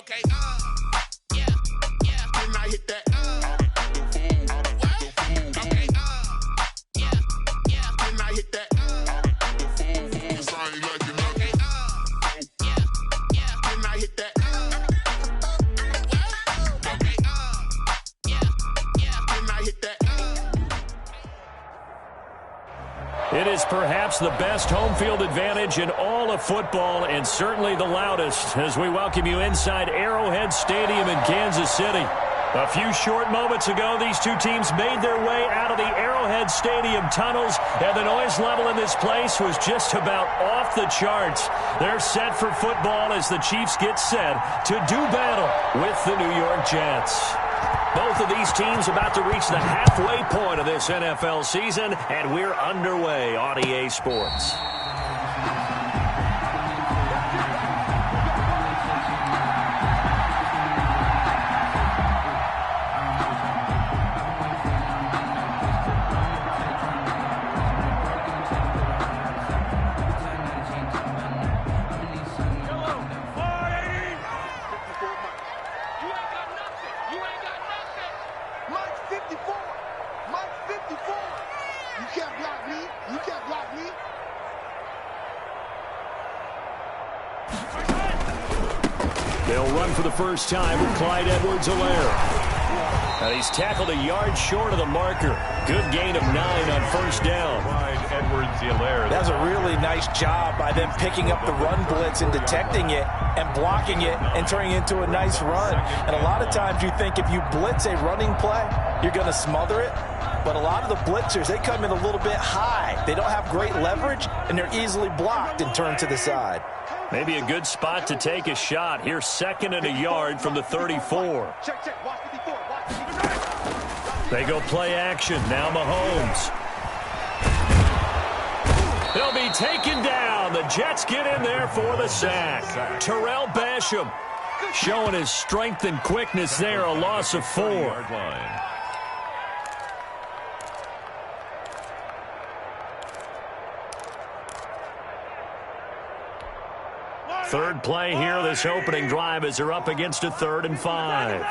Okay, yeah, yeah. Can I hit that? Okay, yeah, yeah. Can I hit that? I ain't like it. Okay, yeah, yeah. Can I hit that? Okay, yeah, yeah. Can I hit that? It is perhaps the best home field advantage in all of football, and certainly the loudest, as we welcome you inside Arrowhead Stadium in Kansas City. A few short moments ago, these two teams made their way out of the Arrowhead Stadium tunnels, and the noise level in this place was just about off the charts. They're set for football as the Chiefs get set to do battle with the New York Jets. Both of these teams about to reach the halfway point of this NFL season, and we're underway on EA Sports. They'll run for the first time with Clyde Edwards-Helaire. And he's tackled a yard short of the marker. Good gain of 9 on first down. Clyde Edwards-Helaire. That's a really nice job by them picking up the run blitz and detecting it and blocking it and turning it into a nice run. And a lot of times you think if you blitz a running play, you're going to smother it. But a lot of the blitzers, they come in a little bit high. They don't have great leverage, and they're easily blocked and turned to the side. Maybe a good spot to take a shot. Here's 2nd and a yard from the 34. They go play action. Now Mahomes. He'll be taken down. The Jets get in there for the sack. Terrell Basham showing his strength and quickness there. A loss of 4. Third play here, this opening drive, as they're up against a 3rd and 5.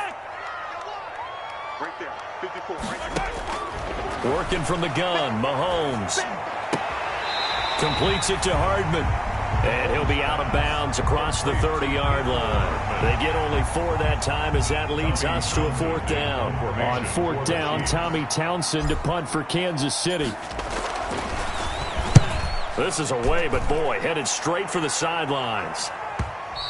Working from the gun, Mahomes. Completes it to Hardman. And he'll be out of bounds across the 30-yard line. They get only 4 that time, as that leads us to a 4th down. On 4th down, Tommy Townsend to punt for Kansas City. This is away, but boy, headed straight for the sidelines.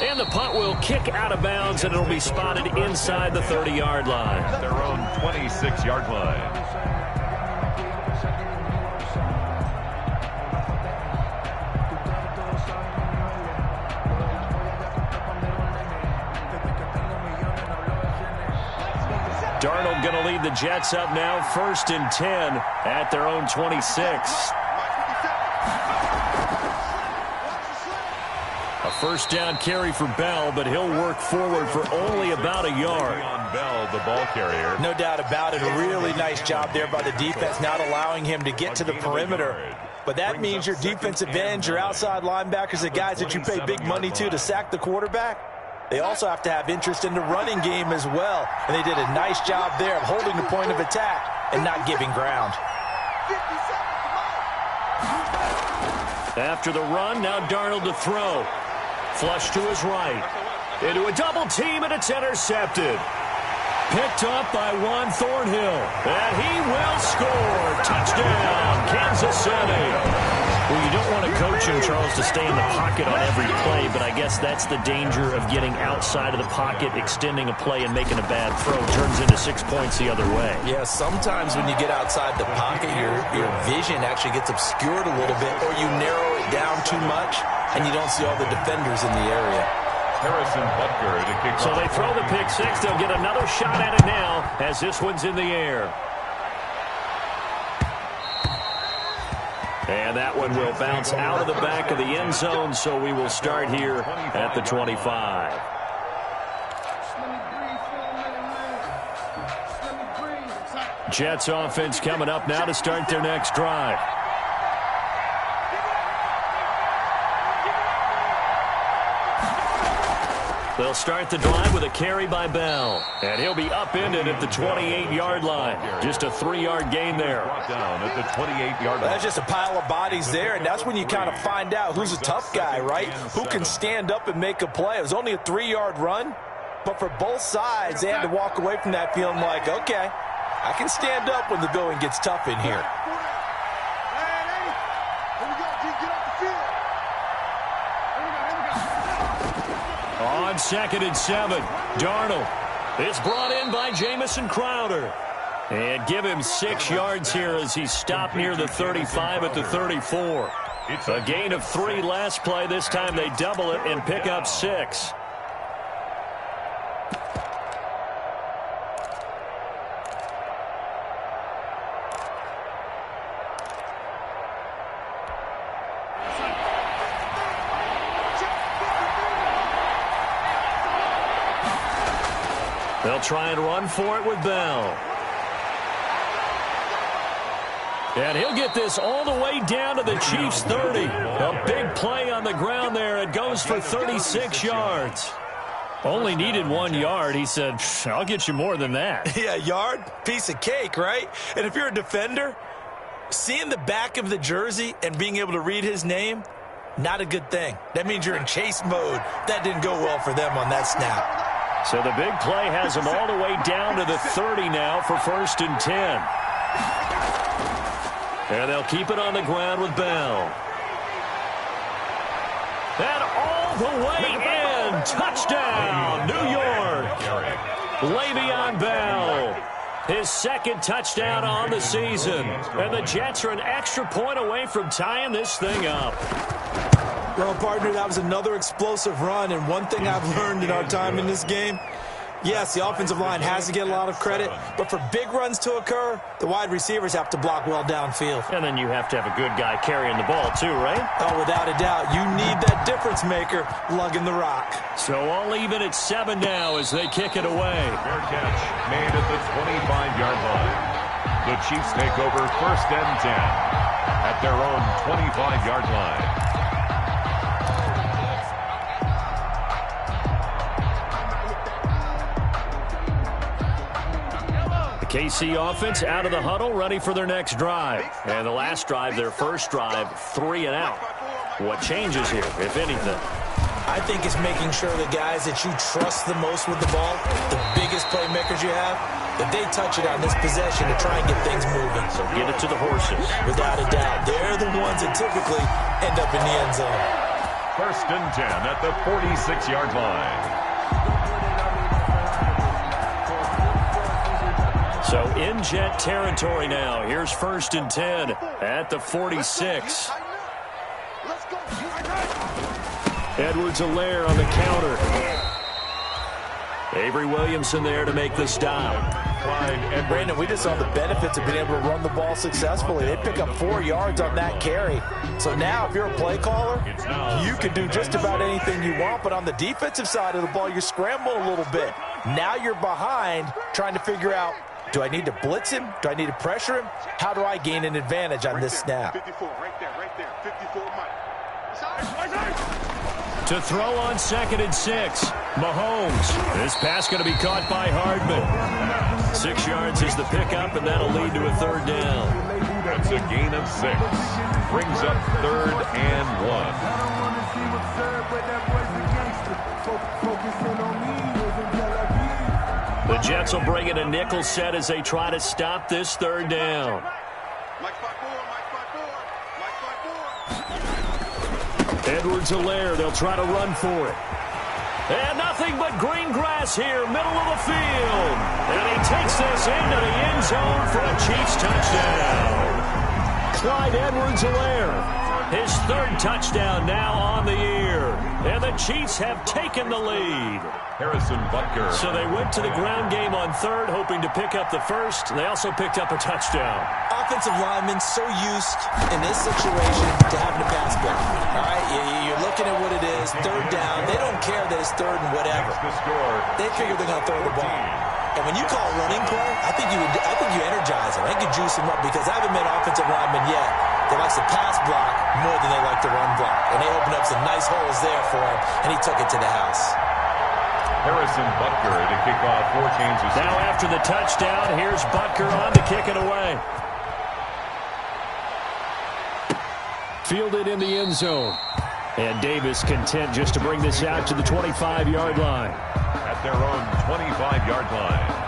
And the punt will kick out of bounds, and it'll be spotted inside the 30-yard line. Their own 26-yard line. Darnold going to lead the Jets up now, 1st and 10 at their own 26. A first down carry for Bell, but he'll work forward for only about a yard. On Bell, the ball carrier. No doubt about it. A really nice job there by the defense, not allowing him to get to the perimeter. But that means your defensive ends, your outside linebackers, the guys that you pay big money to sack the quarterback, they also have to have interest in the running game as well. And they did a nice job there of holding the point of attack and not giving ground. After the run, now Darnold to throw. Flush to his right. Into a double team, and it's intercepted. Picked up by Juan Thornhill. And he will score. Touchdown, Kansas City. Well, you don't want to coach him, Charles, to stay in the pocket on every play, but I guess that's the danger of getting outside of the pocket, extending a play, and making a bad throw. Turns into 6 points the other way. Yeah, sometimes when you get outside the pocket, your vision actually gets obscured a little bit, or you narrow it down too much, and you don't see all the defenders in the area. Harrison Butker to kick off. So they throw the pick six. They'll get another shot at it now as this one's in the air. And that one will bounce out of the back of the end zone, so we will start here at the 25. Jets offense coming up now to start their next drive. They'll start the drive with a carry by Bell. And he'll be upended at the 28-yard line. Just a 3-yard gain there. Brought down at the 28-yard line. That's just a pile of bodies there, and that's when you kind of find out who's a tough guy, right? Who can stand up and make a play. It was only a 3-yard run, but for both sides, they had to walk away from that feeling like, okay, I can stand up when the going gets tough in here. On 2nd and 7, Darnold. It's brought in by Jamison Crowder. And give him 6 yards here as he stopped near the 35 at the 34. A gain of 3 last play. This time they double it and pick up 6. They'll try and run for it with Bell. And he'll get this all the way down to the Chiefs' 30. A big play on the ground there. It goes for 36 yards. Only needed 1 yard. He said, I'll get you more than that. Yeah, yard, piece of cake, right? And if you're a defender, seeing the back of the jersey and being able to read his name, not a good thing. That means you're in chase mode. That didn't go well for them on that snap. So the big play has them all the way down to the 30 now for 1st and 10. And they'll keep it on the ground with Bell. And all the way in. Touchdown, New York. Le'Veon Bell. His 2nd touchdown on the season. And the Jets are an extra point away from tying this thing up. Well, partner, that was another explosive run, and one thing I've learned in our time in this game, yes, the offensive line has to get a lot of credit, but for big runs to occur, the wide receivers have to block well downfield. And then you have to have a good guy carrying the ball too, right? Oh, without a doubt. You need that difference maker lugging the rock. So all even at 7 now as they kick it away. Fair catch made at the 25-yard line. The Chiefs take over 1st and 10 at their own 25-yard line. KC offense out of the huddle, ready for their next drive. And the last drive, their first drive, 3 and out. What changes here, if anything? I think it's making sure the guys that you trust the most with the ball, the biggest playmakers you have, that they touch it on this possession to try and get things moving. So get it to the horses. Without a doubt. They're the ones that typically end up in the end zone. 1st and 10 at the 46-yard line. So in Jet territory now. Here's 1st and 10 at the 46. Edwards-Helaire on the counter. Avery Williamson there to make the stop. And Brandon, we just saw the benefits of being able to run the ball successfully. They pick up 4 yards on that carry. So now if you're a play caller, you can do just about anything you want. But on the defensive side of the ball, you're scrambling a little bit. Now you're behind trying to figure out, do I need to blitz him? Do I need to pressure him? How do I gain an advantage on this snap? 54, right there, 54, Mike. To throw on 2nd and 6, Mahomes. This pass going to be caught by Hardman. 6 yards is the pickup, and that'll lead to a 3rd down. That's a gain of 6. Brings up 3rd and 1. The Jets will bring in a nickel set as they try to stop this 3rd down. Edwards-Helaire, they'll try to run for it. And nothing but green grass here, middle of the field. And he takes this into the end zone for a Chiefs touchdown. Clyde Edwards-Helaire, his 3rd touchdown now on the year. And the Chiefs have taken the lead. Harrison Butker. So they went to the ground game on 3rd, hoping to pick up the 1st. They also picked up a touchdown. Offensive linemen so used in this situation to having a pass block. All right, you're looking at what it is, 3rd down. They don't care that it's 3rd and whatever. They figure they're going to throw the ball. And when you call a running play, I think you energize them. I think you juice them up because I haven't met offensive linemen yet that likes to pass block more than they like to run block. And they opened up some nice holes there for him, and he took it to the house. Harrison Butker to kick off for Kansas City. Now after the touchdown, here's Butker on to kick it away. Fielded in the end zone. And Davis content just to bring this out to the 25-yard line. At their own 25-yard line.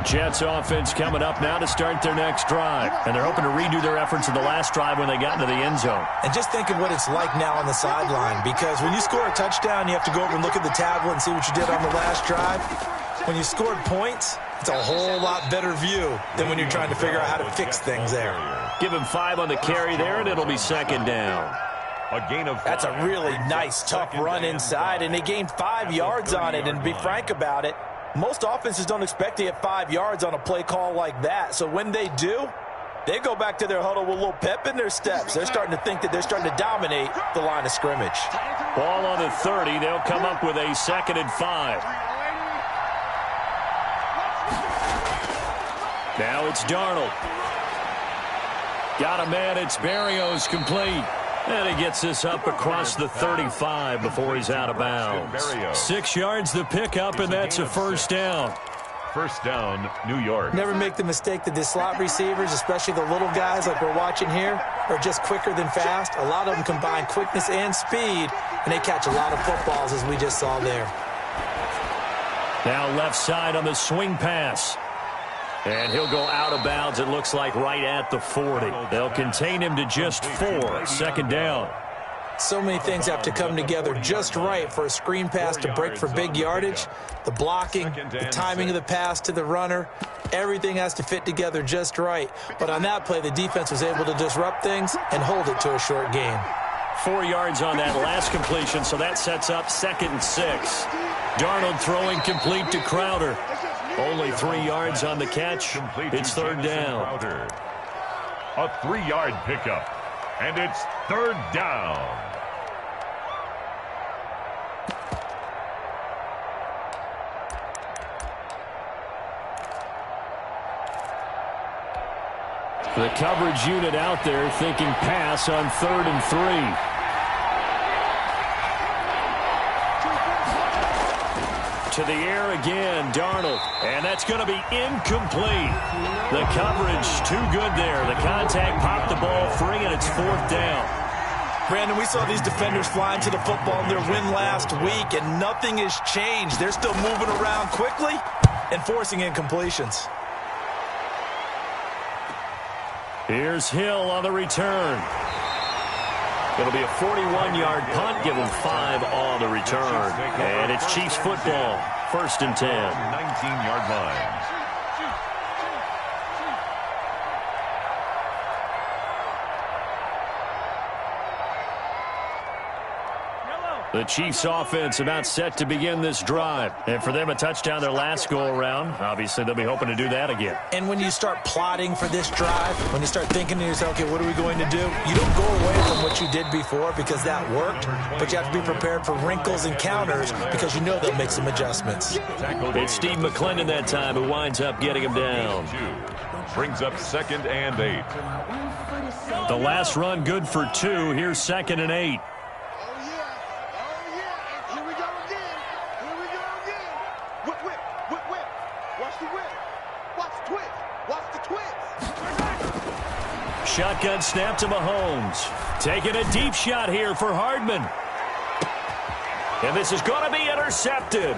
Jets offense coming up now to start their next drive. And they're hoping to redo their efforts in the last drive when they got into the end zone. And just think of what it's like now on the sideline, because when you score a touchdown, you have to go over and look at the tablet and see what you did on the last drive. When you scored points, it's a whole lot better view than when you're trying to figure out how to fix things there. Give him 5 on the carry there, and it'll be second down. A gain of 5. That's a really nice, tough run inside, and they gained 5 yards on it. And to be frank about it, most offenses don't expect to get 5 yards on a play call like that. So when they do, they go back to their huddle with a little pep in their steps. They're starting to think that they're starting to dominate the line of scrimmage. Ball on the 30. They'll come up with a 2nd and 5. Now it's Darnold. Got a man. It's Berrios complete. And he gets this up across the 35 before he's out of bounds. 6 yards the pickup, and that's a first down. First down, New York. Never make the mistake that the slot receivers, especially the little guys like we're watching here, are just quicker than fast. A lot of them combine quickness and speed, and they catch a lot of footballs, as we just saw there. Now left side on the swing pass. And he'll go out of bounds, it looks like, right at the 40. They'll contain him to just 4. Second down. So many things have to come together just right for a screen pass to break for big yardage. The blocking, the timing of the pass to the runner, everything has to fit together just right. But on that play, the defense was able to disrupt things and hold it to a short gain. 4 yards on that last completion, so that sets up 2nd and 6. Darnold throwing complete to Crowder. Only 3 yards on the catch. It's third down. A 3-yard pickup. And it's third down. The coverage unit out there thinking pass on 3rd and 3. To the air again, Darnold. And that's going to be incomplete. The coverage too good there. The contact popped the ball free, and it's 4th down. Brandon, we saw these defenders flying to the football in their win last week, and nothing has changed. They're still moving around quickly and forcing incompletions. Here's Hill on the return. It'll be a 41-yard punt, give him 5 on the return. And it's Chiefs football, 1st and 10. 19-yard line. The Chiefs offense about set to begin this drive. And for them, a touchdown their last go-around. Obviously, they'll be hoping to do that again. And when you start plotting for this drive, when you start thinking to yourself, okay, what are we going to do? You don't go away from what you did before because that worked, but you have to be prepared for wrinkles and counters because you know they'll make some adjustments. It's Steve McClendon that time who winds up getting him down. Brings up 2nd and 8. The last run good for 2. Here's 2nd and 8. Shotgun snap to Mahomes. Taking a deep shot here for Hardman. And this is going to be intercepted.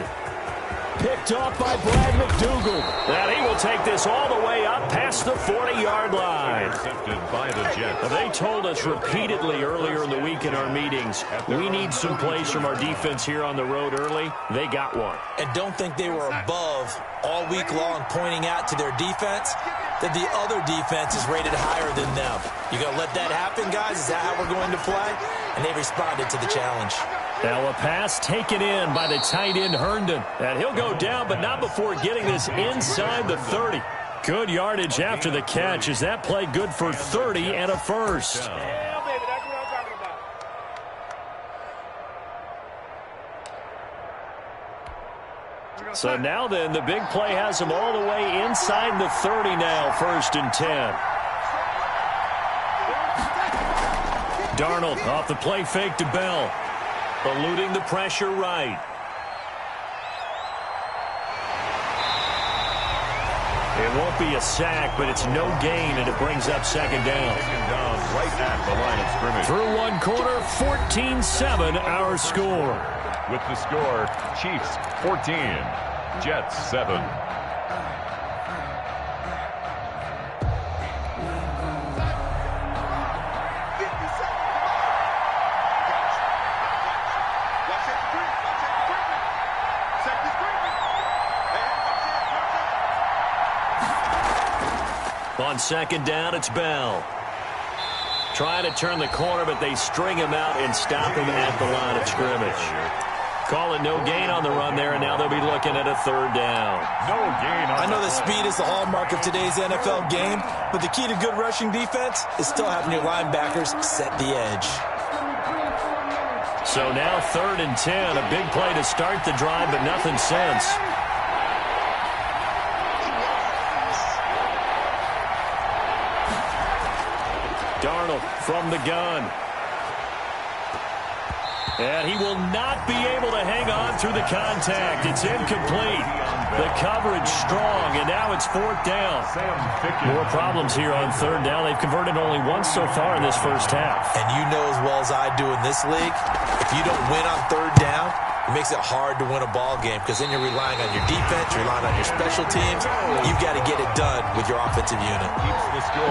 Picked off by Brad McDougal. And he will take this all the way up past the 40-yard line. Intercepted by the Jets. They told us repeatedly earlier in the week in our meetings, we need some plays from our defense here on the road early. They got one. And don't think they were above all week long pointing out to their defense that the other defense is rated higher than them. You going to let that happen, guys? Is that how we're going to play? And they responded to the challenge. Now a pass taken in by the tight end Herndon. And he'll go down, but not before getting this inside the 30. Good yardage after the catch. Is that play good for 30 and a first? Yeah, baby, that's what I'm talking about. So now then, the big play has him all the way inside the 30 now, 1st and 10. Darnold off the play fake to Bell. Eluding the pressure right. It won't be a sack, but it's no gain, and it brings up 2nd down. Right at the line of scrimmage. Through one quarter, 14-7 our score. With the score, Chiefs 14, Jets 7. On 2nd down, it's Bell. Trying to turn the corner, but they string him out and stop him at the line of scrimmage. Calling no gain on the run there, and now they'll be looking at a 3rd down. No gain on I know that speed is the hallmark of today's NFL game, but the key to good rushing defense is still having your linebackers set the edge. So now 3rd and 10, a big play to start the drive, but nothing since. Darnold from the gun. And he will not be able to hang on through the contact. It's incomplete. The coverage strong, and now it's 4th down. More problems here on 3rd down. They've converted only once so far in this first half. And you know as well as I do in this league, if you don't win on 3rd down, it makes it hard to win a ball game because then you're relying on your defense, you're relying on your special teams. You've got to get it done with your offensive unit.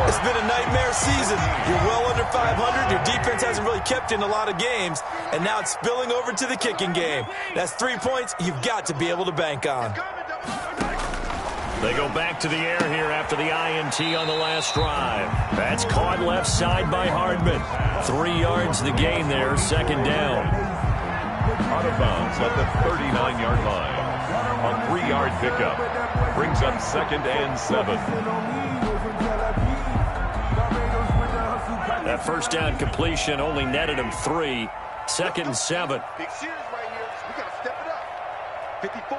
It's been a nightmare season. You're well under 500. Your defense hasn't really kept in a lot of games, and now it's spilling over to the kicking game. That's 3 points you've got to be able to bank on. They go back to the air here after the INT on the last drive. That's caught left side by Hardman. 3 yards the gain there, 2nd down. Out of bounds at the 39-yard line. A 3-yard pickup. Brings up 2nd and 7. That first down completion only netted him 3. 2nd and 7. Big series right here. We got to step it up. 54.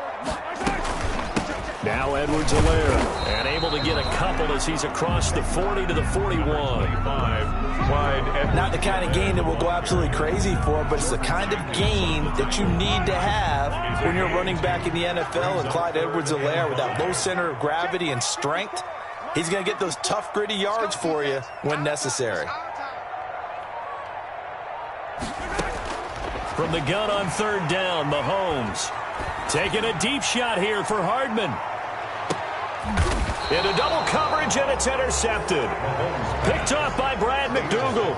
Now Edwards-Helaire, and able to get a couple as he's across the 40 to the 41. Not the kind of gain that will go absolutely crazy for, but it's the kind of gain that you need to have when you're running back in the NFL. And Clyde Edwards-Helaire, with that low center of gravity and strength, he's going to get those tough, gritty yards for you when necessary. From the gun on 3rd down, Mahomes taking a deep shot here for Hardman. Into double coverage, and it's intercepted. Picked off by Brad McDougal.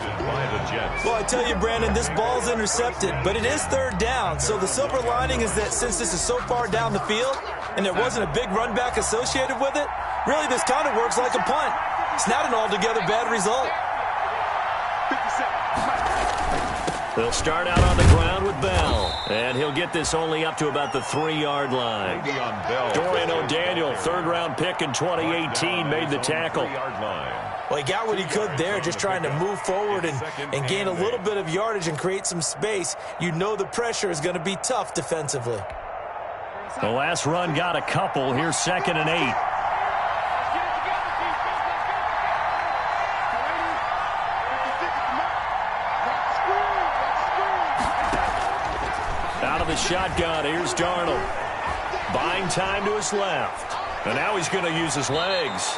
Well, I tell you, Brandon, this ball's intercepted, but it is 3rd down. So the silver lining is that since this is so far down the field and there wasn't a big run back associated with it, really this kind of works like a punt. It's not an altogether bad result. They'll start out on the ground with Bell, and he'll get this only up to about the 3-yard line. Dorian O'Daniel, 3rd-round pick in 2018, made the tackle. Well, he got what he could there, just trying to move forward and gain a little bit of yardage and create some space. You know the pressure is going to be tough defensively. The last run got a couple. Here's 2nd and 8. The shotgun. Here's Darnold. Buying time to his left. And now he's going to use his legs.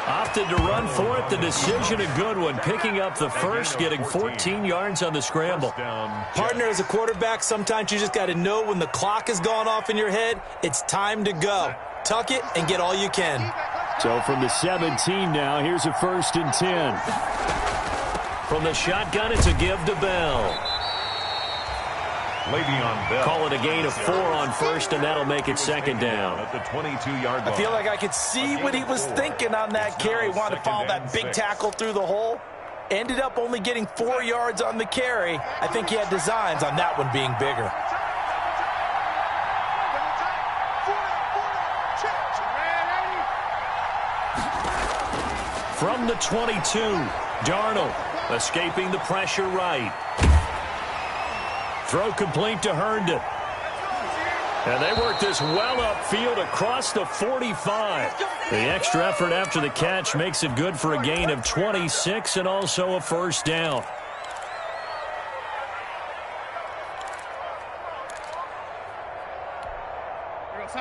Opted to run for it. The decision a good one. Picking up the first, getting 14 yards on the scramble. Partner, as a quarterback, sometimes you just got to know when the clock has gone off in your head, it's time to go. Tuck it and get all you can. So from the 17 now, here's a 1st and 10. From the shotgun, it's a give to Bell. Call it a gain of 4 on 1st, and that'll make it 2nd down. At the 22-yard line. I feel like I could see what he was thinking on that carry. Wanted to follow that big tackle through the hole. Ended up only getting 4 yards on the carry. I think he had designs on that one being bigger. From the 22, Darnold escaping the pressure right. Throw complete to Herndon. And they work this well upfield across the 45. The extra effort after the catch makes it good for a gain of 26 and also a first down.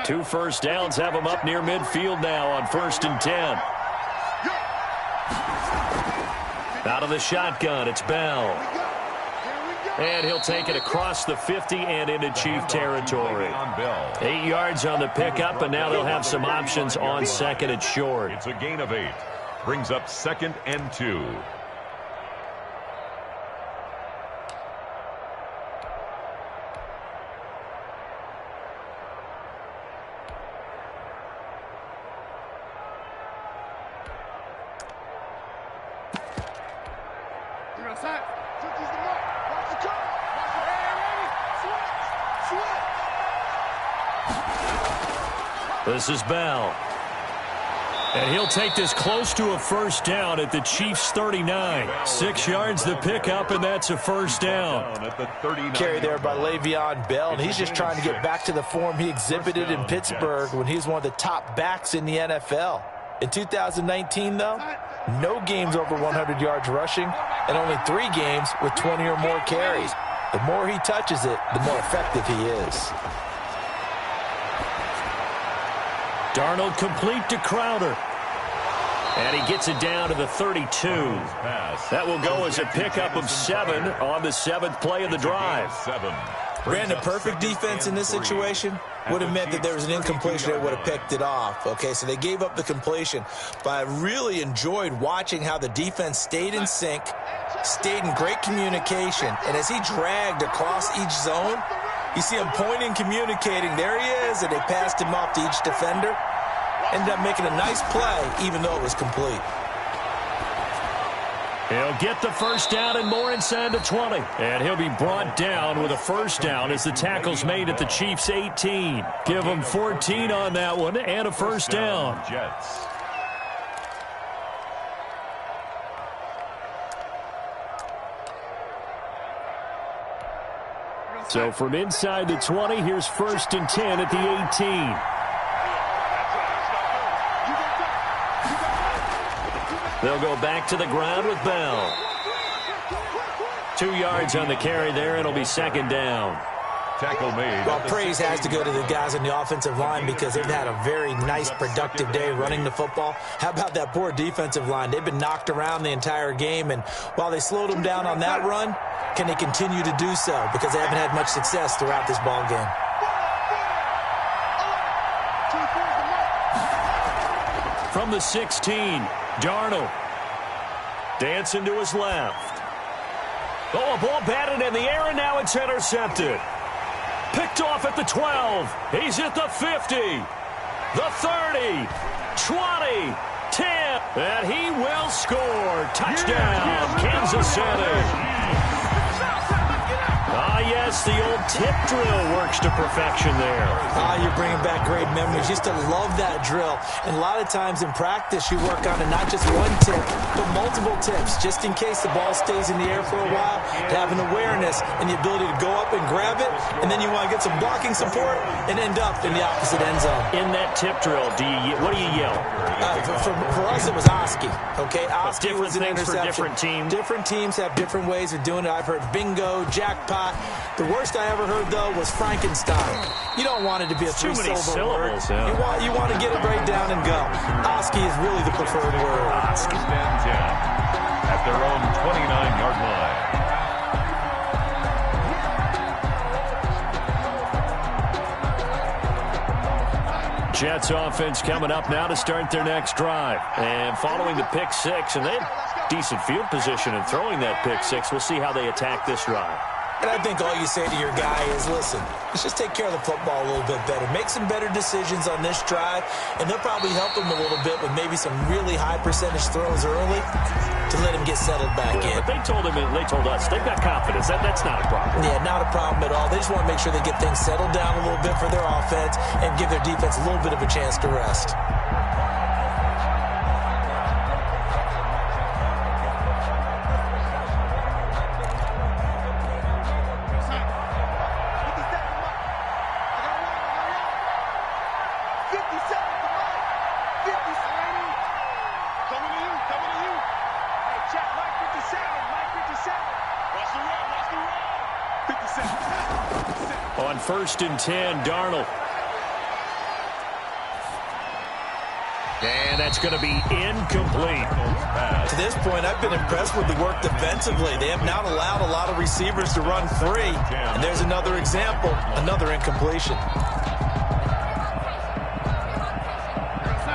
Two first downs have him up near midfield now on 1st and 10. Out of the shotgun, it's Bell. And he'll take it across the 50 and into Chief territory. 8 yards on the pickup, and now they'll have some options on 2nd and short. It's a gain of 8. Brings up 2nd and 2. This is Bell. And he'll take this close to a first down at the Chiefs' 39. 6 yards the pickup, and that's a first down. Carry there by Le'Veon Bell, and he's just trying to get back to the form he exhibited in Pittsburgh when he was one of the top backs in the NFL. In 2019, though, no games over 100 yards rushing, and only 3 games with 20 or more carries. The more he touches it, the more effective he is. Darnold complete to Crowder. And he gets it down to the 32. That will go as a pickup of 7 on the 7th play of the drive. Brandon, perfect defense in this situation would have meant that there was an incompletion. They would have picked it off. Okay, so they gave up the completion. But I really enjoyed watching how the defense stayed in sync, stayed in great communication. And as he dragged across each zone, you see him pointing, communicating. There he is, and they passed him off to each defender. Ended up making a nice play, even though it was complete. He'll get the first down and more inside the 20. And he'll be brought down with a first down as the tackle's made at the Chiefs' 18. Give him 14 on that one and a first down. Jets. So from inside the 20, here's 1st and 10 at the 18. They'll go back to the ground with Bell. 2 yards on the carry there, and it'll be 2nd down. Tackle made. Well, praise has to go to the guys on the offensive line because they've had a very nice, productive day running the football. How about that poor defensive line? They've been knocked around the entire game, and while they slowed them down on that run, can they continue to do so? Because they haven't had much success throughout this ball game. From the 16, Darnold. Dancing to his left. Oh, a ball batted in the air, and now it's intercepted. Picked off at the 12. He's at the 50. The 30. 20. 10. And he will score. Touchdown, Kansas City. Ah, yes, the old tip drill works to perfection there. Ah, you're bringing back great memories. Used to love that drill. And a lot of times in practice, you work on it not just one tip, but multiple tips, just in case the ball stays in the air for a while, to have an awareness and the ability to go up and grab it, and then you want to get some blocking support and end up in the opposite end zone. In that tip drill, what do you yell? For us, it was Oski. Okay, Oski was an interception. For different teams. Different teams have different ways of doing it. I've heard bingo, jackpot. The worst I ever heard, though, was Frankenstein. You don't want it to be a three-syllable word. Yeah. You want to get it right down and go. Oski is really the preferred word. Oski. 10 at their own 29-yard line. Jets offense coming up now to start their next drive. And following the pick six, and they have decent field position in throwing that pick six. We'll see how they attack this drive. And I think all you say to your guy is, listen, let's just take care of the football a little bit better. Make some better decisions on this drive, and they'll probably help him a little bit with maybe some really high percentage throws early to let him get settled back in. But they told us they've got confidence. That's not a problem. Yeah, not a problem at all. They just want to make sure they get things settled down a little bit for their offense and give their defense a little bit of a chance to rest. On 1st and 10, Darnold. And that's going to be incomplete. To this point, I've been impressed with the work defensively. They have not allowed a lot of receivers to run free. And there's another example, another incompletion.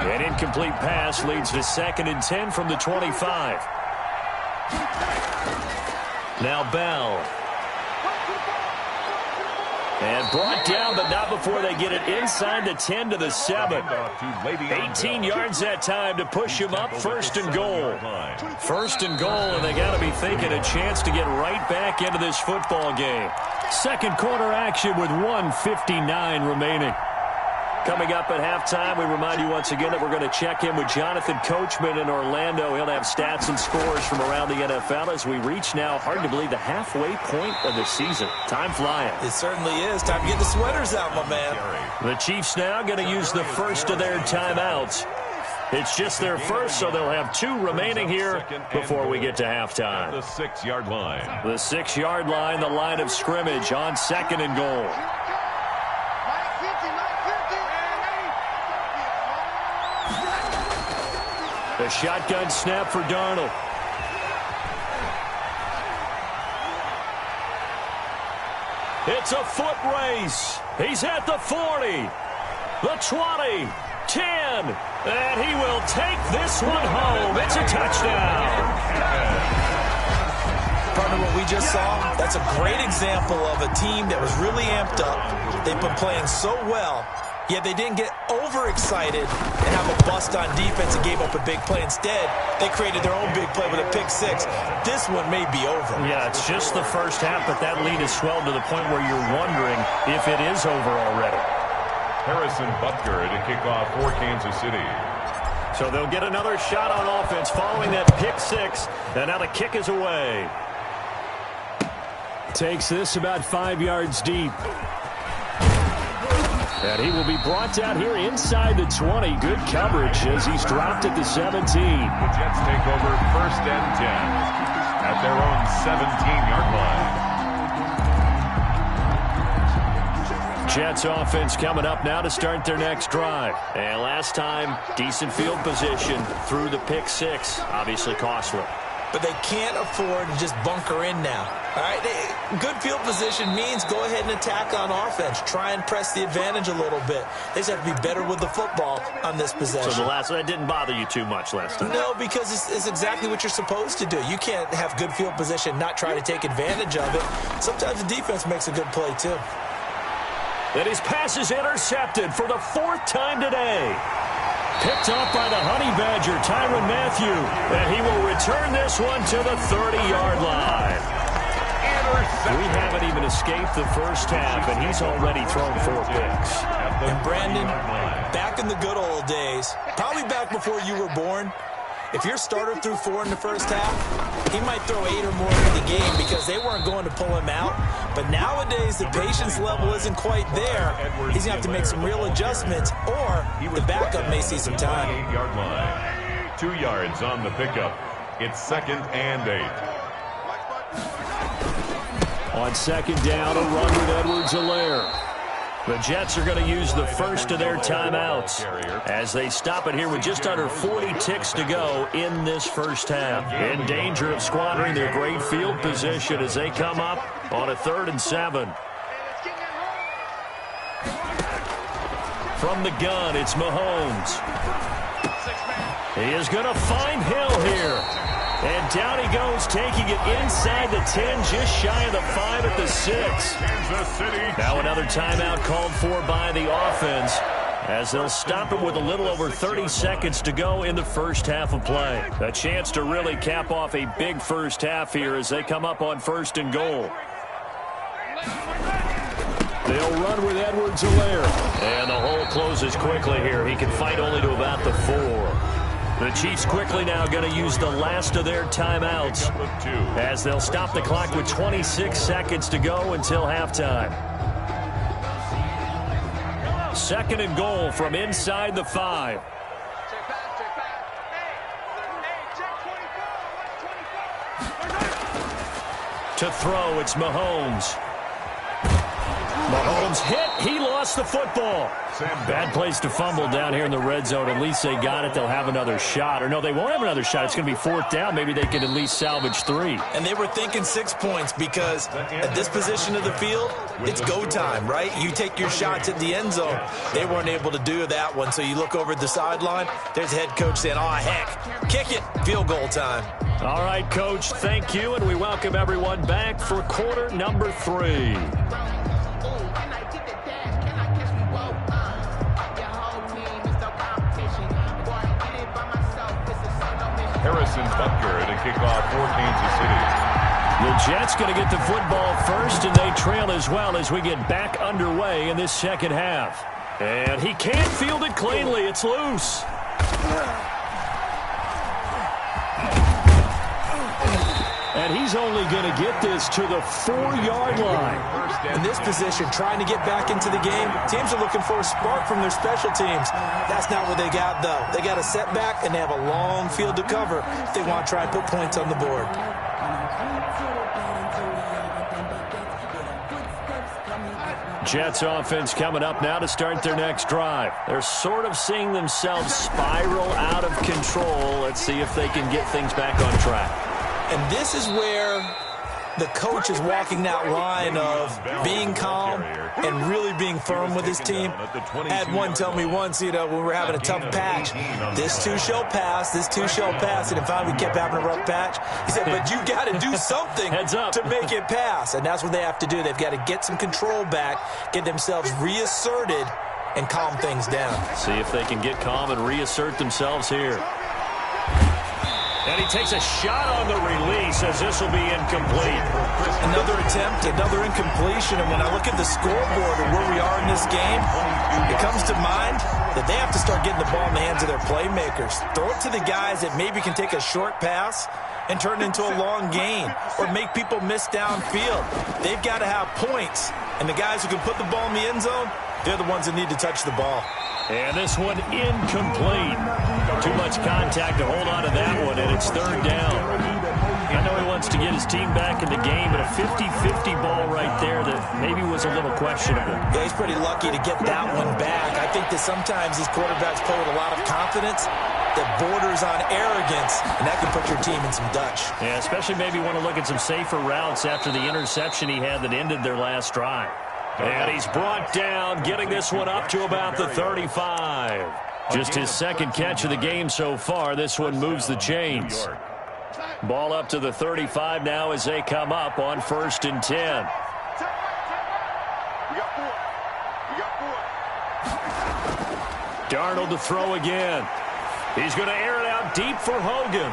An incomplete pass leads to 2nd and 10 from the 25. Now Bell. And brought down, but not before they get it inside the 10 to the 7. 18 yards that time to push him up. 1st and goal. 1st and goal, and they got to be thinking a chance to get right back into this football game. Second quarter action with 1:59 remaining. Coming up at halftime, we remind you once again that we're going to check in with Jonathan Coachman in Orlando. He'll have stats and scores from around the NFL as we reach now, hard to believe, the halfway point of the season. Time flying. It certainly is. Time to get the sweaters out, my man. The Chiefs now going to use the first of their timeouts. It's just their first, so they'll have 2 remaining here before we get to halftime. The 6-yard line. The 6-yard line, the line of scrimmage on 2nd and goal. The shotgun snap for Darnold. It's a foot race. He's at the 40, the 20, 10, and he will take this one home. It's a touchdown. Partner, what we just saw, that's a great example of a team that was really amped up. They've been playing so well. Yet they didn't get overexcited and have a bust on defense and gave up a big play. Instead, they created their own big play with a pick 6. This one may be over. Yeah, it's just the first half, but that lead has swelled to the point where you're wondering if it is over already. Harrison Butker to kick off for Kansas City. So they'll get another shot on offense following that pick 6, and now the kick is away. Takes this about 5 yards deep. And he will be brought down here inside the 20. Good coverage as he's dropped at the 17. The Jets take over 1st and 10 at their own 17-yard line. Jets offense coming up now to start their next drive. And last time, decent field position through the pick 6. Obviously costly. But they can't afford to just bunker in now. All right, good field position means go ahead and attack on offense. Try and press the advantage a little bit. They just have to be better with the football on this possession. So that didn't bother you too much last time? No, because it's exactly what you're supposed to do. You can't have good field position, not try to take advantage of it. Sometimes the defense makes a good play, too. And his pass is intercepted for the 4th time today. Picked off by the Honey Badger, Tyrann Mathieu. And he will return this one to the 30-yard line. We haven't even escaped the first half, and he's already thrown 4 picks. And Brandon, back in the good old days, probably back before you were born, if your starter threw 4 in the first half, he might throw 8 or more in the game because they weren't going to pull him out. But nowadays, the patience level isn't quite there. He's going to have to make some real adjustments, or the backup may see some time. 8-yard line. 2 yards on the pickup. It's 2nd and 8. On 2nd down, a run with Edwards-Helaire. The Jets are going to use the first of their timeouts as they stop it here with just under 40 ticks to go in this first half. In danger of squandering their great field position as they come up on a 3rd and 7. From the gun, it's Mahomes. He is going to find Hill here. And down he goes, taking it inside the 10, just shy of the 5 at the 6. Now another timeout called for by the offense as they'll stop it with a little over 30 seconds to go in the first half of play. A chance to really cap off a big first half here as they come up on 1st and goal. They'll run with Edwards-Helaire. And the hole closes quickly here. He can fight only to about the 4. The Chiefs quickly now going to use the last of their timeouts as they'll stop the clock with 26 seconds to go until halftime. Second and goal from inside the 5. To throw, it's Mahomes. Mahomes hit. He lost the football. Bad place to fumble down here in the red zone. At least they got it. They'll have another shot. Or no, they won't have another shot. It's going to be fourth down. Maybe they can at least salvage 3. And they were thinking 6 points because at this position of the field, it's go time, right? You take your shots at the end zone. They weren't able to do that one. So you look over at the sideline. There's the head coach saying, oh, heck, kick it. Field goal time. All right, Coach, thank you. And we welcome everyone back for quarter number 3. Harrison Butker to kick off for Kansas City. The Jets going to get the football first, and they trail as well as we get back underway in this second half. And he can't field it cleanly. It's loose. And he's only going to get this to the 4-yard line. In this position, trying to get back into the game, teams are looking for a spark from their special teams. That's not what they got, though. They got a setback, and they have a long field to cover if they want to try and put points on the board. Jets offense coming up now to start their next drive. They're sort of seeing themselves spiral out of control. Let's see if they can get things back on track. And this is where the coach is walking that line of being calm and really being firm with his team. I had one tell me once, when we were having a tough patch, this too shall pass, this too shall pass. And finally we kept having a rough patch. He said, but you got to do something to make it pass. And that's what they have to do. They've got to get some control back, get themselves reasserted, and calm things down. See if they can get calm and reassert themselves here. And he takes a shot on the release as this will be incomplete. Another attempt, another incompletion. And when I look at the scoreboard and where we are in this game, it comes to mind that they have to start getting the ball in the hands of their playmakers. Throw it to the guys that maybe can take a short pass and turn it into a long gain or make people miss downfield. They've got to have points. And the guys who can put the ball in the end zone, they're the ones that need to touch the ball. And this one incomplete. Too much contact to hold on to that one, and it's third down. I know he wants to get his team back in the game, but a 50-50 ball right there that maybe was a little questionable. Yeah, he's pretty lucky to get that one back. I think that sometimes these quarterbacks play with a lot of confidence that borders on arrogance, and that can put your team in some Dutch. Yeah, especially maybe want to look at some safer routes after the interception he had that ended their last drive. And he's brought down, getting this one up to about the 35. Just his second catch of the game so far. This one moves the chains. Ball up to the 35 now as they come up on 1st and 10. Darnold to throw again. He's going to air it out deep for Hogan.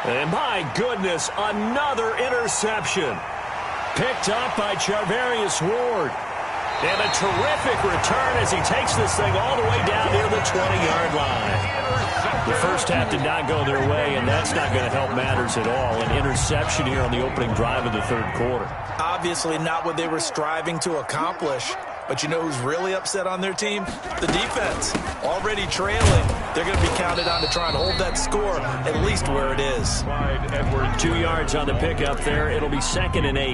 And my goodness, another interception. Picked up by Charvarius Ward. And a terrific return as he takes this thing all the way down near the 20-yard line. The first half did not go their way, and that's not going to help matters at all. An interception here on the opening drive of the third quarter. Obviously not what they were striving to accomplish. But you know who's really upset on their team? The defense. Already trailing. They're going to be counted on to try and hold that score at least where it is. 2 yards on the pickup there. It'll be 2nd and 8.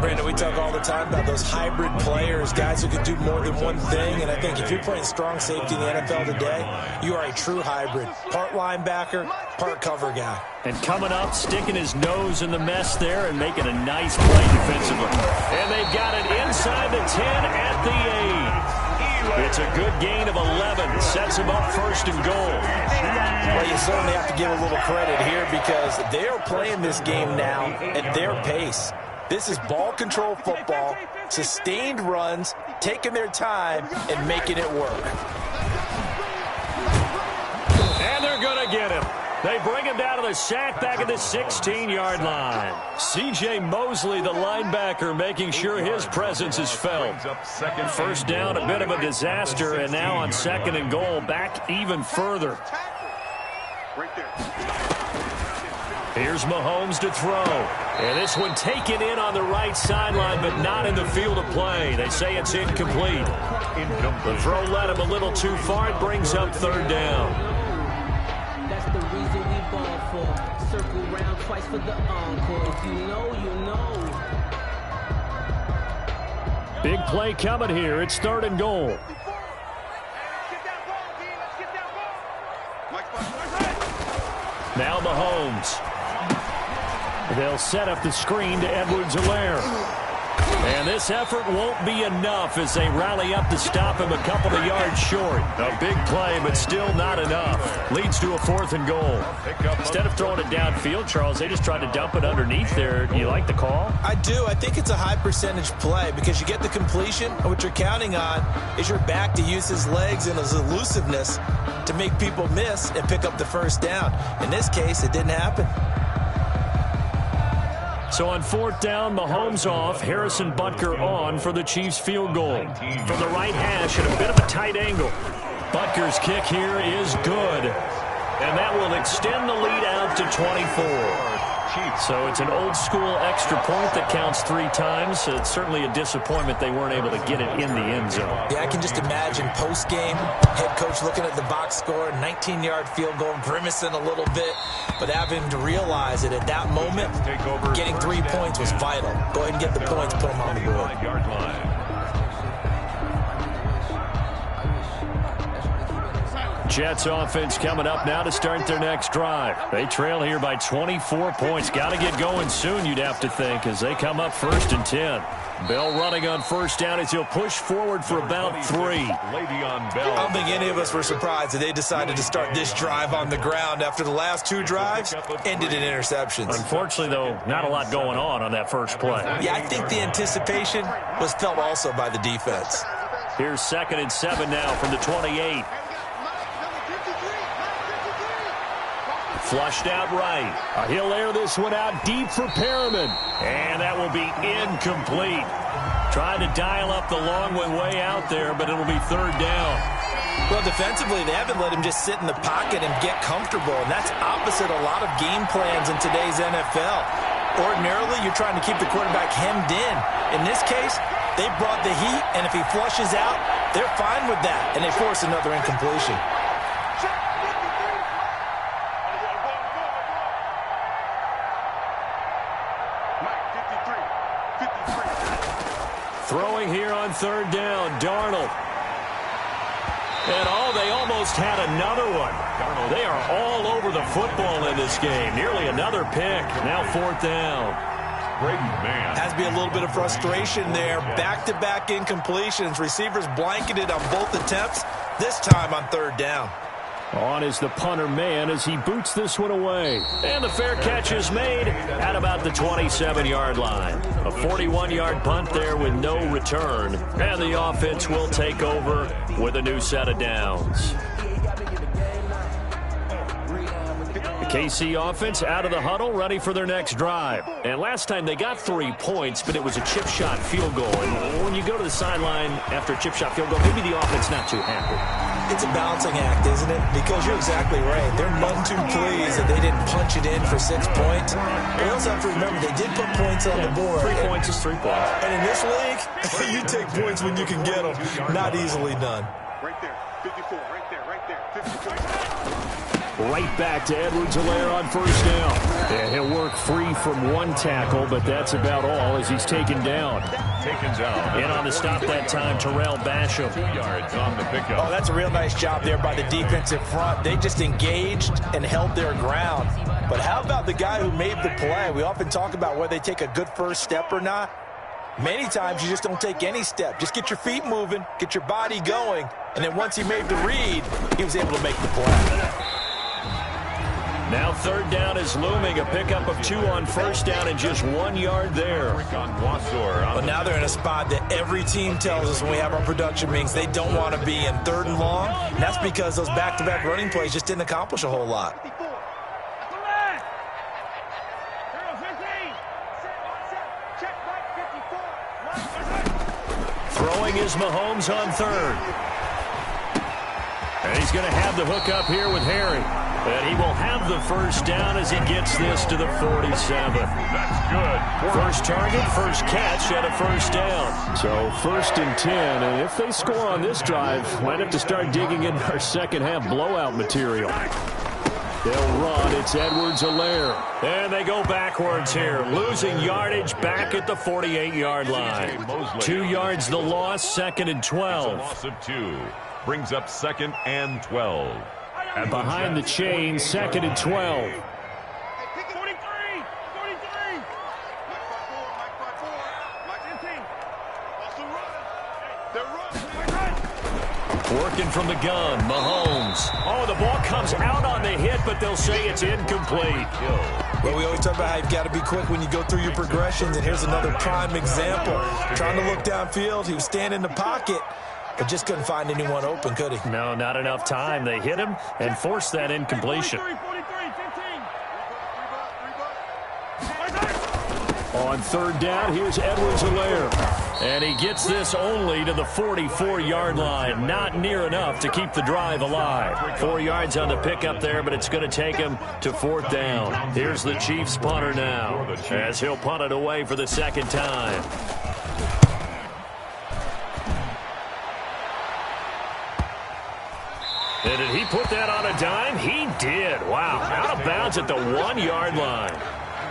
Brandon, we talk all the time about those hybrid players, guys who can do more than one thing. And I think if you're playing strong safety in the NFL today, you are a true hybrid. Part linebacker, part cover guy. And coming up, sticking his nose in the mess there and making a nice play defensively. And they've got it inside the 10 at the 8. It's a good gain of 11. Sets him up 1st and goal. Well, you certainly have to give a little credit here because they are playing this game now at their pace. This is ball control football, sustained runs, taking their time, and making it work. And they're going to get him. They bring him down to the sack back at the 16-yard line. C.J. Mosley, the linebacker, making sure his presence is felt. First down, a bit of a disaster, and now on 2nd and goal, back even further. Here's Mahomes to throw. And this one taken in on the right sideline, but not in the field of play. They say it's incomplete. The throw led him a little too far. It brings up third down. That's the reason we ball for. Circle round twice for the encore. If you know, you know. Big play coming here. It's 3rd and goal. Now Mahomes. They'll set up the screen to Edwards-Helaire. And this effort won't be enough as they rally up to stop him a couple of yards short. A big play, but still not enough. Leads to a 4th and goal. Instead of throwing it downfield, Charles, they just tried to dump it underneath there. Do you like the call? I do. I think it's a high percentage play because you get the completion, and what you're counting on is your back to use his legs and his elusiveness to make people miss and pick up the first down. In this case, it didn't happen. So on 4th down, Mahomes off, Harrison Butker on for the Chiefs field goal. From the right hash at a bit of a tight angle. Butker's kick here is good. And that will extend the lead out to 24. So it's an old-school extra point that counts 3 times. So it's certainly a disappointment they weren't able to get it in the end zone. Yeah, I can just imagine post-game, head coach looking at the box score, 19-yard field goal, grimacing a little bit, but having to realize that at that moment, getting 3 points was vital. Go ahead and get the points, put them on the board. Jets offense coming up now to start their next drive. They trail here by 24 points. Got to get going soon, you'd have to think, as they come up 1st and 10. Bell running on 1st down as he'll push forward for about 3. I don't think any of us were surprised that they decided to start this drive on the ground after the last 2 drives ended in interceptions. Unfortunately, though, not a lot going on that first play. Yeah, I think the anticipation was felt also by the defense. Here's 2nd and 7 now from the 28. Flushed out right. He'll air this one out deep for Perriman. And that will be incomplete. Trying to dial up the long way out there, but it'll be 3rd down. Well, defensively, they haven't let him just sit in the pocket and get comfortable, and that's opposite a lot of game plans in today's NFL. Ordinarily, you're trying to keep the quarterback hemmed in. In this case, they brought the heat, and if he flushes out, they're fine with that, and they force another incompletion. Throwing here on 3rd down, Darnold. And they almost had another one. They are all over the football in this game. Nearly another pick. Now 4th down. Has to be a little bit of frustration there. Back-to-back incompletions. Receivers blanketed on both attempts, this time on 3rd down. On is the punter man as he boots this one away. And the fair catch is made at about the 27-yard line. A 41-yard punt there with no return. And the offense will take over with a new set of downs. The KC offense out of the huddle, ready for their next drive. And last time they got 3 points, but it was a chip shot field goal. And when you go to the sideline after a chip shot field goal, maybe the offense not too happy. It's a balancing act, isn't it? Because you're exactly right. They're none too pleased that they didn't punch it in for 6 points. But you also have to remember they did put points on the board. 3 points is 3 points. And in this league, you take points when you can get them. Not easily done. Right there, 54, right there, 54. Right back to Edwards-Helaire on 1st down. And he'll work free from 1 tackle, but that's about all as he's taken down. In on the stop that time, Terrell Basham. 2 yards on the pickup. Oh, that's a real nice job there by the defensive front. They just engaged and held their ground. But how about the guy who made the play? We often talk about whether they take a good first step or not. Many times you just don't take any step. Just get your feet moving, get your body going, and then once he made the read, he was able to make the play. Now 3rd down is looming. A pickup of 2 on 1st down and just 1 yard there. But now they're in a spot that every team tells us when we have our production meetings they don't want to be in, 3rd and long. And that's because those back-to-back running plays just didn't accomplish a whole lot. Throwing is Mahomes on 3rd. And he's going to have the hook up here with Harry. And he will have the first down as he gets this to the 47. That's good. First target, first catch, and a first down. So 1st and 10, and if they score on this drive, might have to start digging in our second half blowout material. They'll run. It's Edwards-Helaire. And they go backwards here, losing yardage back at the 48-yard line. 2 yards the loss, 2nd and 12. It's a loss of 2. Brings up 2nd and 12. And behind the chain, 2nd and 12. Working from the gun, Mahomes. Oh, the ball comes out on the hit, but they'll say it's incomplete. Well, we always talk about how you've got to be quick when you go through your progressions, and here's another prime example. Trying to look downfield, he was standing in the pocket, but just couldn't find anyone open, could he? No, not enough time. They hit him and forced that incompletion. On 3rd down, here's Edwards-Helaire. And he gets this only to the 44-yard line. Not near enough to keep the drive alive. 4 yards on the pickup there, but it's going to take him to 4th down. Here's the Chiefs punter now, as he'll punt it away for the 2nd time. And did he put that on a dime? He did. Wow. Out of bounds at the 1-yard line.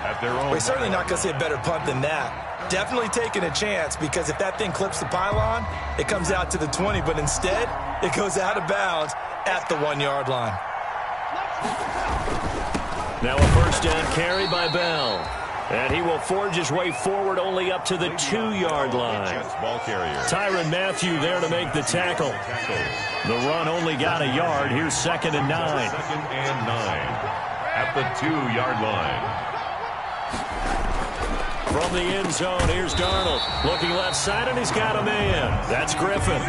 At their own. We're certainly not going to see a better punt than that. Definitely taking a chance, because if that thing clips the pylon, it comes out to the 20, but instead, it goes out of bounds at the 1-yard line. Now a first down carry by Bell. And he will forge his way forward only up to the 2-yard line. Ball carrier. Tyrann Mathieu there to make the tackle. The run only got a yard. Here's 2nd and 9. 2nd and 9 at the 2-yard line. From the end zone, here's Darnold. Looking left side, and he's got a man. That's Griffin.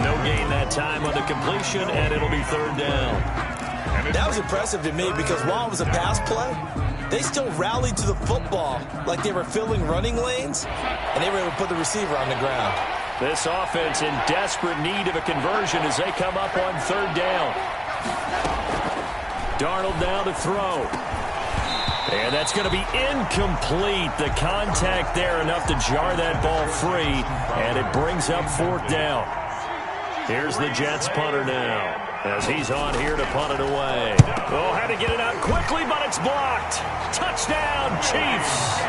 No gain that time on the completion, and it'll be 3rd down. That was impressive to me, because while it was a pass play, they still rallied to the football like they were filling running lanes, and they were able to put the receiver on the ground. This offense in desperate need of a conversion as they come up on 3rd down. Darnold now to throw. And that's going to be incomplete. The contact there enough to jar that ball free, and it brings up 4th down. Here's the Jets punter now, as he's on here to punt it away. Oh, had to get it out quickly, but it's blocked. Touchdown, Chiefs.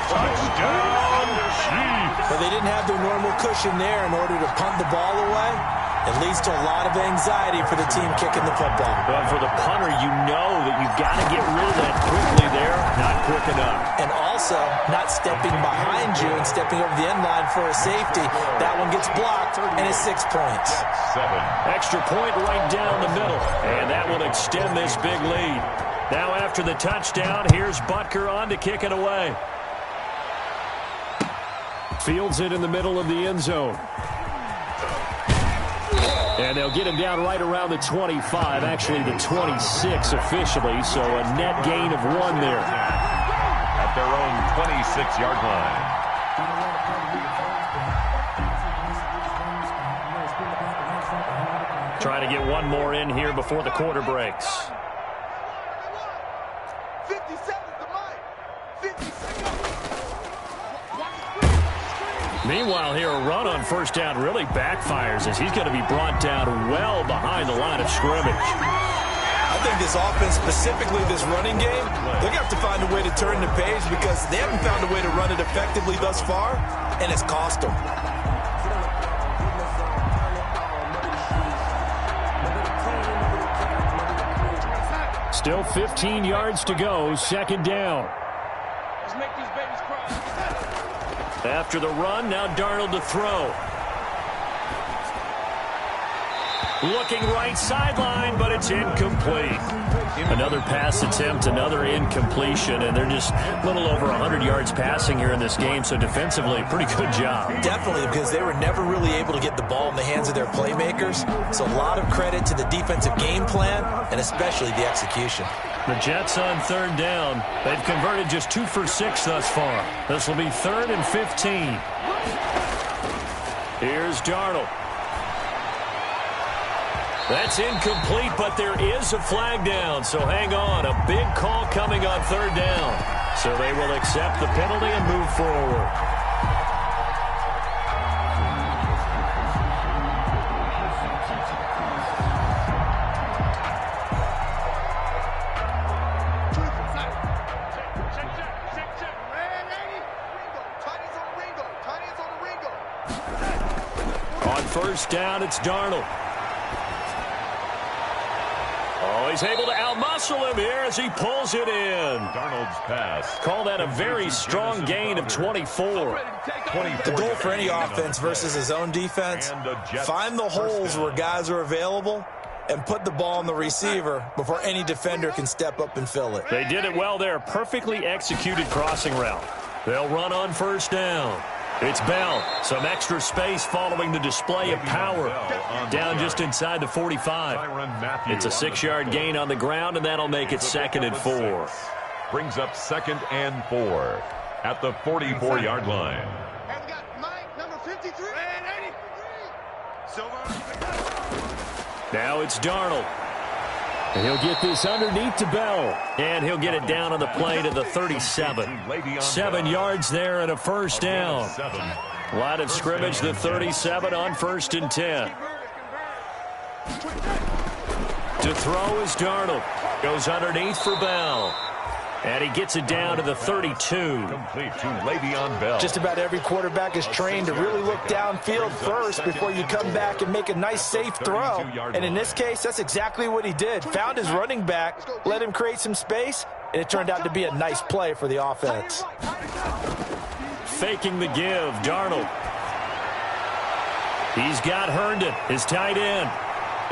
Touchdown, Chiefs. But they didn't have their normal cushion there in order to punt the ball away. It leads to a lot of anxiety for the team kicking the football. But for the punter, you know that you've got to get rid of that quickly there. Not quick enough. And also, not stepping behind you and stepping over the end line for a safety. That one gets blocked, and it's 6 points. 7. Extra point right down the middle. And that will extend this big lead. Now after the touchdown, here's Butker on to kick it away. Fields it in the middle of the end zone. And they'll get him down right around the 25, actually the 26 officially, so a net gain of 1 there. At their own 26-yard line. Trying to get one more in here before the quarter breaks. 50 seconds to mine. 50 seconds. Meanwhile, here a run on 1st down really backfires as he's going to be brought down well behind the line of scrimmage. I think this offense, specifically this running game, they're going to have to find a way to turn the page, because they haven't found a way to run it effectively thus far, and it's cost them. Still 15 yards to go, 2nd down. Let's make these babies cry. After the run, now Darnold to throw. Looking right sideline, but it's incomplete. Another pass attempt, another incompletion, and they're just a little over 100 yards passing here in this game, so defensively, pretty good job. Definitely, because they were never really able to get the ball in the hands of their playmakers, so a lot of credit to the defensive game plan, and especially the execution. The Jets on 3rd down. They've converted just 2 for 6 thus far. This will be 3rd and 15. Here's Darnold. That's incomplete, but there is a flag down, so hang on. A big call coming on third down. So they will accept the penalty and move forward. On first down, it's Darnold. Oh, he's able to outmuscle him here as he pulls it in. Darnold's pass. Call that a very strong gain of 24. The goal for any offense versus his own defense, find the holes where guys are available and put the ball on the receiver before any defender can step up and fill it. They did it well there. Perfectly executed crossing route. They'll run on first down. It's Bell. Some extra space following the display of power. Down just inside the 45. It's a 6-yard gain on the ground, and that'll make it 2nd and 4. Brings up 2nd and 4 at the 44-yard line. And we got Mike, number 53. And 83. Now it's Darnold. And he'll get this underneath to Bell. And he'll get it down on the play to the 37. 7 yards there and a first down. Line of scrimmage, the 37 on 1st and 10. To throw is Darnold. Goes underneath for Bell. And he gets it down to the 32. Complete to Le'Veon Bell. Just about every quarterback is trained to really look downfield first before you come back and make a nice, safe throw. And in this case, that's exactly what he did. Found his running back, let him create some space, and it turned out to be a nice play for the offense. Faking the give, Darnold. He's got Herndon, his tight end.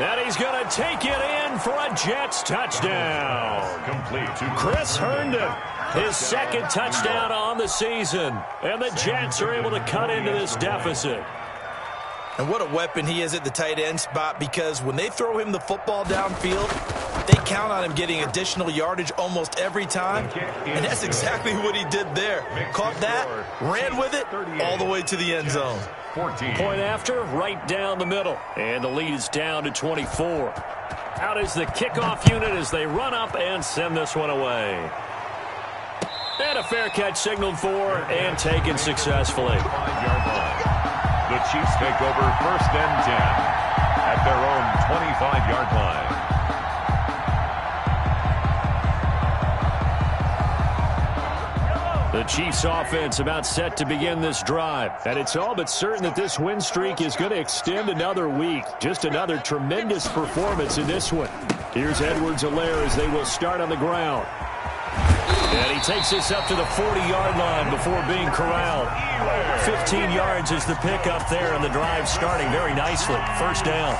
And he's going to take it in for a Jets touchdown. Complete to Chris Herndon, his 2nd touchdown on the season. And the Jets are able to cut into this deficit. And what a weapon he is at the tight end spot, because when they throw him the football downfield, they count on him getting additional yardage almost every time. And that's exactly what he did there. Caught that, ran with it, all the way to the end zone. 14. Point after, right down the middle. And the lead is down to 24. Out is the kickoff unit as they run up and send this one away. And a fair catch signaled for and taken successfully. 5-yard line. The Chiefs take over 1st and 10 at their own 25-yard line. The Chiefs offense about set to begin this drive. And it's all but certain that this win streak is going to extend another week. Just another tremendous performance in this one. Here's Edwards-Helaire as they will start on the ground. And he takes this up to the 40-yard line before being corralled. 15 yards is the pickup there, and the drive starting very nicely. First down.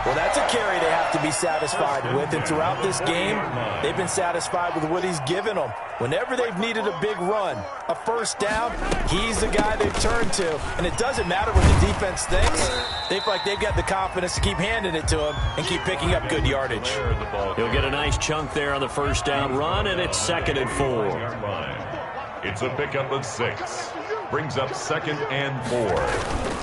Well, that's a carry they have to be satisfied with, and throughout this game, they've been satisfied with what he's given them. Whenever they've needed a big run, a first down, he's the guy they've turned to. And it doesn't matter what the defense thinks. They feel like they've got the confidence to keep handing it to him and keep picking up good yardage. He'll get a nice chunk there on the first down run, and it's 2nd and 4. It's a pickup of 6. Brings up 2nd and 4.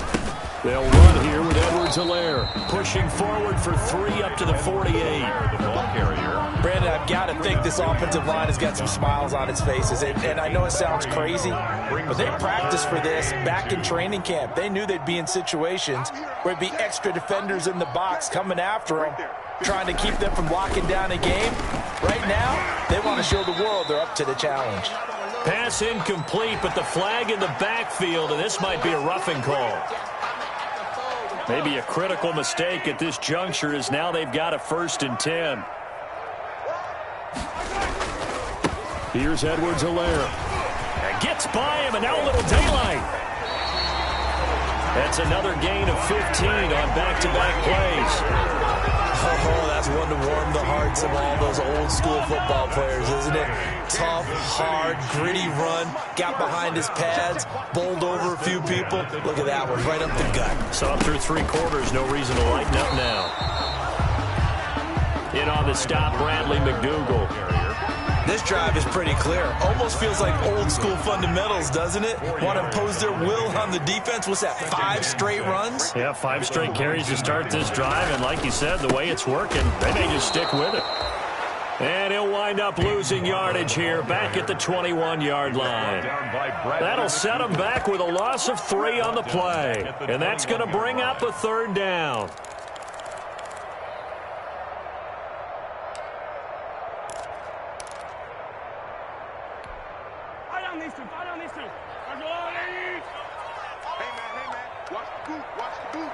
They'll run here with Edwards-Helaire, pushing forward for 3 up to the 48. The ball carrier. Brandon, I've got to think this offensive line has got some smiles on its faces. And I know it sounds crazy, but they practiced for this back in training camp. They knew they'd be in situations where it'd be extra defenders in the box coming after them, trying to keep them from locking down a game. Right now, they want to show the world they're up to the challenge. Pass incomplete, but the flag in the backfield, and this might be a roughing call. Maybe a critical mistake at this juncture, as now they've got a 1st and 10. Here's Edwards-Helaire. And gets by him, and now a little daylight. That's another gain of 15 on back-to-back plays. Oh, that's one to warm the hearts of all those old-school football players, isn't it? Tough, hard, gritty run, got behind his pads, bowled over a few people. Look at that one, right up the gut. So through 3 quarters, no reason to lighten up now. In on the stop, Bradley McDougal. This drive is pretty clear. Almost feels like old school fundamentals, doesn't it? Want to impose their will on the defense. What's that, 5 straight runs? Yeah, 5 straight carries to start this drive. And like you said, the way it's working, they may just stick with it. And he'll wind up losing yardage here back at the 21-yard line. That'll set him back with a loss of 3 on the play. And that's going to bring up a 3rd down. Hey, man. Watch the boot. Watch the boot.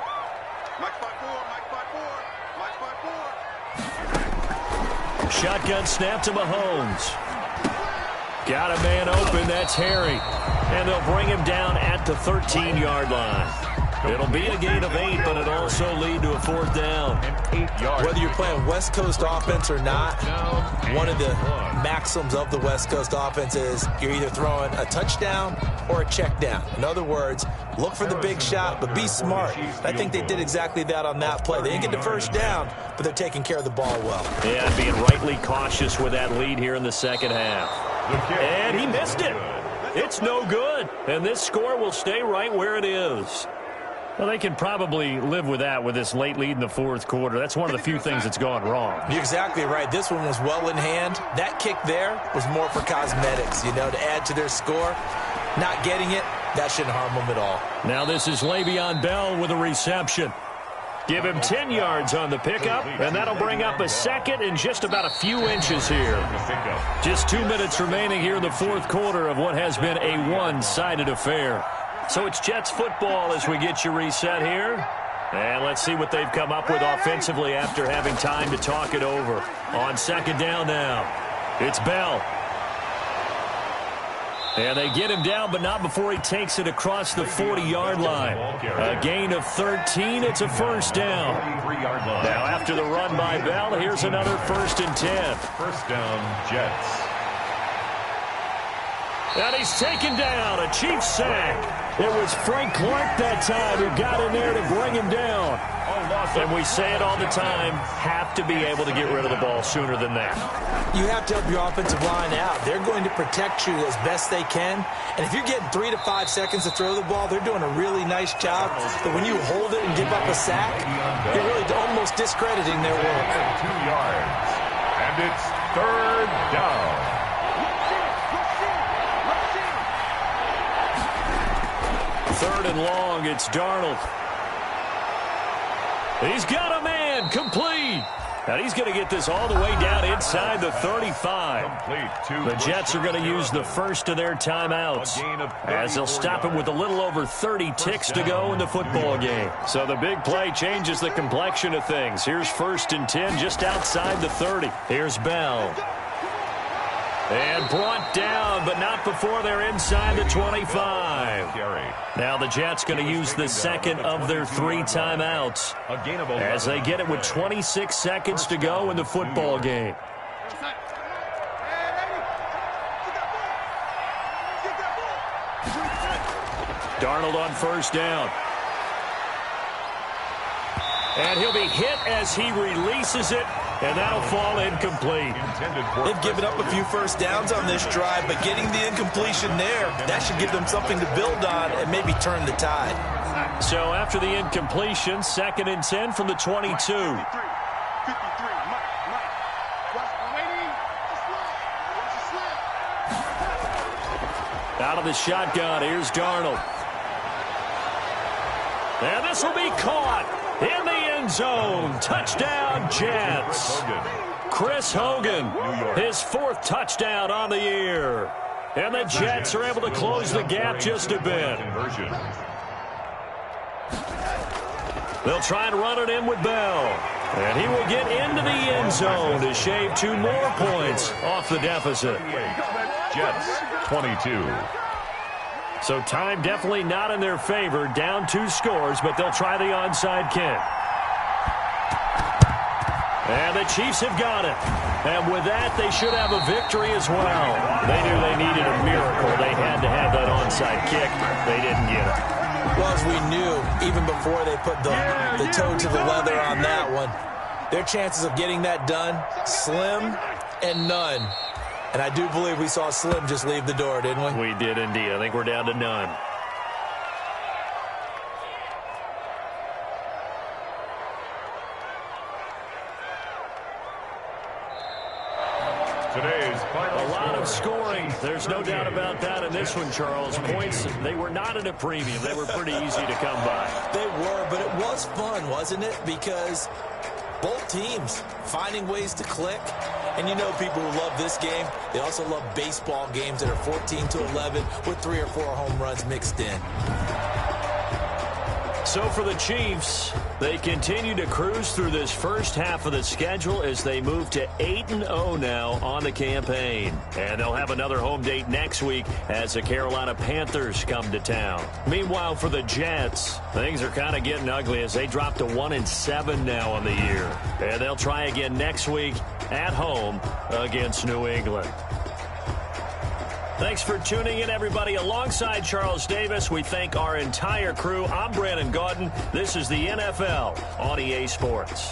Mike 5-4. Mike 5-4. Mike 5-4. Shotgun snap to Mahomes. Got a man open. That's Harry. And they'll bring him down at the 13-yard line. It'll be a gain of 8, but it'll also lead to a 4th down. Whether you're playing West Coast offense or not, one of the maxims of the West Coast offense is you're either throwing a touchdown or a check down. In other words, look for the big shot, but be smart. I think they did exactly that on that play. They didn't get the 1st down, but they're taking care of the ball well. Yeah, being rightly cautious with that lead here in the second half. And he missed it. It's no good. And this score will stay right where it is. Well, they can probably live with that with this late lead in the 4th quarter. That's one of the few things that's gone wrong. You're exactly right. This one was well in hand. That kick there was more for cosmetics, to add to their score. Not getting it, that shouldn't harm them at all. Now this is Le'Veon Bell with a reception. Give him 10 yards on the pickup, and that'll bring up a 2nd and just about a few inches here. Just 2 minutes remaining here in the 4th quarter of what has been a one-sided affair. So it's Jets football as we get you reset here. And let's see what they've come up with offensively after having time to talk it over. On 2nd down now, it's Bell. And they get him down, but not before he takes it across the 40-yard line. A gain of 13. It's a 1st down. Now after the run by Bell, here's another 1st and 10. 1st down, Jets. And he's taken down. A Chiefs sack. It was Frank Clark that time who got in there to bring him down. And we say it all the time, have to be able to get rid of the ball sooner than that. You have to help your offensive line out. They're going to protect you as best they can. And if you're getting 3 to 5 seconds to throw the ball, they're doing a really nice job. But when you hold it and give up a sack, you're really almost discrediting their work. 2 yards. And it's 3rd down. 3rd and long, it's Darnold. He's got a man, complete. And he's going to get this all the way down inside the 35. The Jets are going to use the first of their timeouts as they'll stop it with a little over 30 ticks to go in the football game. So the big play changes the complexion of things. Here's 1st and 10 just outside the 30. Here's Bell. And brought down, but not before they're inside the 25. Now the Jets going to use the 2nd of their 3 timeouts as they get it with 26 seconds to go in the football game. Darnold on 1st down. And he'll be hit as he releases it, and that'll fall incomplete. They've given up a few 1st downs on this drive, but getting the incompletion there, that should give them something to build on and maybe turn the tide. So after the incompletion, 2nd and 10 from the 22. Out of the shotgun, here's Darnold. And this will be caught in the end zone. Touchdown, Jets. Chris Hogan, his 4th touchdown on the year. And the Jets are able to close the gap just a bit. They'll try and run it in with Bell. And he will get into the end zone to shave 2 more points off the deficit. Jets, 22. So time definitely not in their favor. Down 2 scores, but they'll try the onside kick. And the Chiefs have got it. And with that, they should have a victory as well. They knew they needed a miracle. They had to have that onside kick. They didn't get it. Well, as we knew, even before they put the toe to the leather on that one, their chances of getting that done, slim and none. And I do believe we saw Slim just leave the door, didn't we? We did indeed. I think we're down to none. Today's final A lot of score. scoring. There's no doubt about that in this one, Charles. Points, they were not at a premium. They were pretty easy to come by. They were, but it was fun, wasn't it? Because both teams finding ways to click. And you know people who love this game, they also love baseball games that are 14-11 with 3 or 4 home runs mixed in. So for the Chiefs, they continue to cruise through this first half of the schedule as they move to 8-0 now on the campaign. And they'll have another home date next week as the Carolina Panthers come to town. Meanwhile, for the Jets, things are kind of getting ugly as they drop to 1-7 now on the year. And they'll try again next week at home against New England. Thanks for tuning in, everybody. Alongside Charles Davis, we thank our entire crew. I'm Brandon Gaudin. This is the NFL on EA Sports.